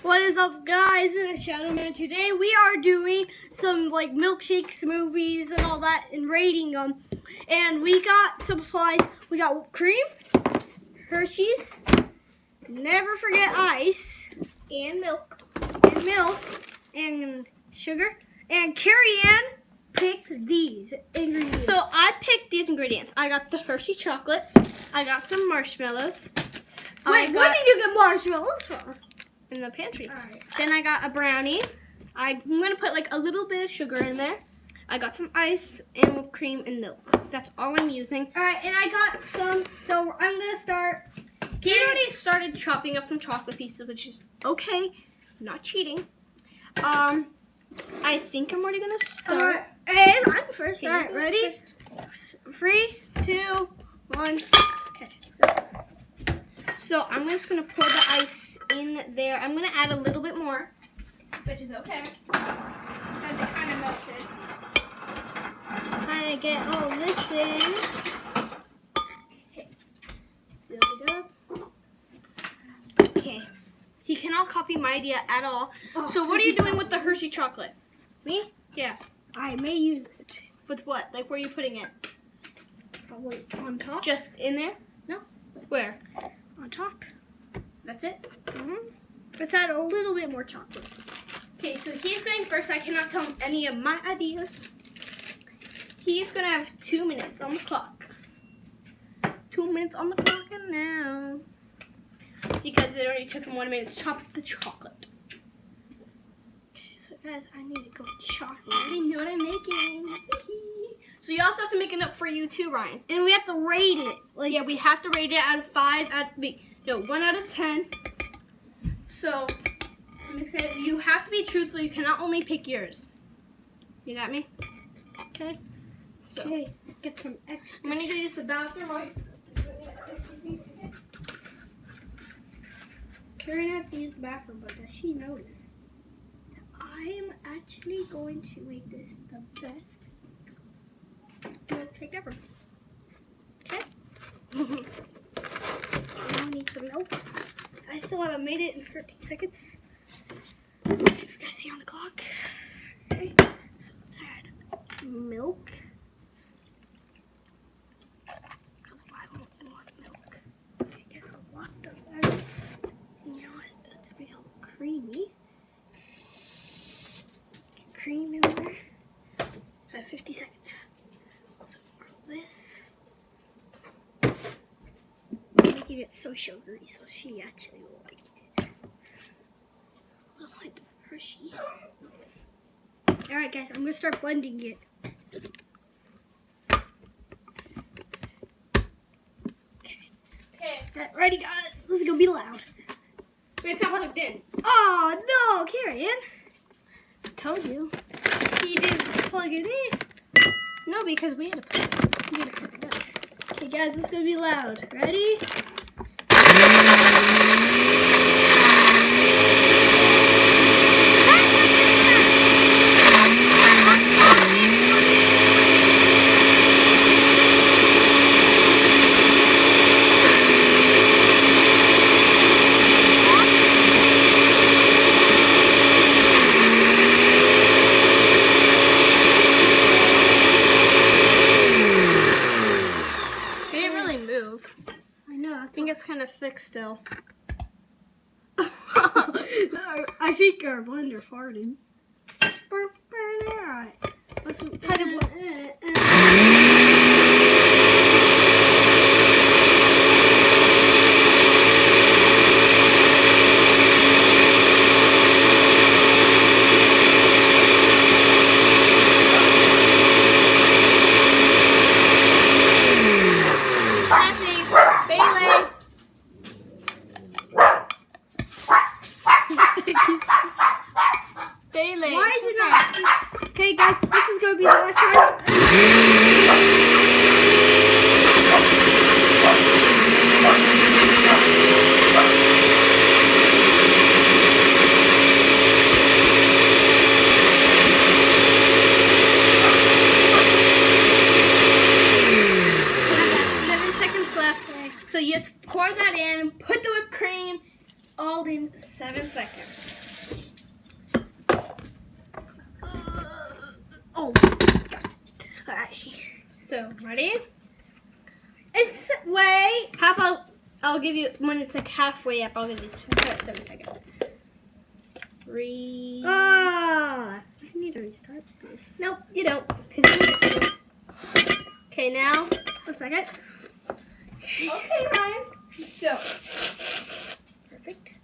What is up, guys? It's Shadow Man. Today we are doing some like milkshake smoothies and all that and rating them. And we got some supplies. We got cream, Hershey's, never forget ice, and milk, and sugar. And Carrie Ann picked these ingredients. So I picked these ingredients. I got the Hershey chocolate. I got some marshmallows. Wait, where did you get marshmallows from? In the pantry. Right. Then I got a brownie. I'm going to put like a little bit of sugar in there. I got some ice and whipped cream and milk. That's all I'm using. Alright, and I got some, so I'm going to start. He already started chopping up some chocolate pieces, which is okay. Not cheating. I think I'm already going to start. And I'm first. Okay, Alright, ready? First. 3, 2, 1. Okay, let's go. So I'm just going to pour the ice in there. I'm going to add a little bit more, which is okay, because it kind of melted. Trying to get all this in. Okay. He cannot copy my idea at all. Oh, so what are you doing with the Hershey chocolate? Me? Yeah. I may use it. With what? Like, where are you putting it? Probably on top. Just in there? No. Where? On top. That's it? Let's add a little bit more chocolate. Okay, so he's going first. I cannot tell him any of my ideas. He's going to have 2 minutes on the clock. 2 minutes on the clock and now. Because it already took him 1 minute to chop the chocolate. Okay, so guys, I need to go chocolate. I didn't know what I'm making. So you also have to make it up for you too, Ryan. And we have to rate it. Like, Yeah, we have to rate it out of 1 out of 10. So, I'm excited. You have to be truthful. You cannot only pick yours. You got me? okay. So, Okay, get some extra. I'm going to go use the bathroom. Right? Karen has to use the bathroom, but does she notice that I am actually going to make this the best milkshake ever? Okay? I need some milk. I still haven't made it in 13 seconds. If you guys see on the clock. Okay, so let's add milk. Because why won't you want milk? Okay, get a lot of that. You know what? That's to be a little creamy. Get cream in there. I have 50 seconds. This. Making it so sugary, so she actually will like it. I want Hershey's. Alright, guys, I'm gonna start blending it. Okay. Ready, guys? This is gonna be loud. Wait, it's not plugged in. Oh no, Carrie Ann. I told you. He didn't plug it in. No, because we had to plug it in. Okay, guys, this is gonna be loud. Ready? I think it's kind of thick still. I think our blender farted. Alright, let's kind of. Why is it not? Okay, guys, this is gonna be the last time. 7 seconds left. So you have to pour that in, put the whipped cream, all in 7 seconds. seconds. Oh. Alright. So, ready? It's wait. How about I'll give you, when it's like halfway up, I'll give you 7 seconds. 3. I need to restart this. Nope, you don't. Okay, now. 1 second. Okay, Ryan. So. Perfect.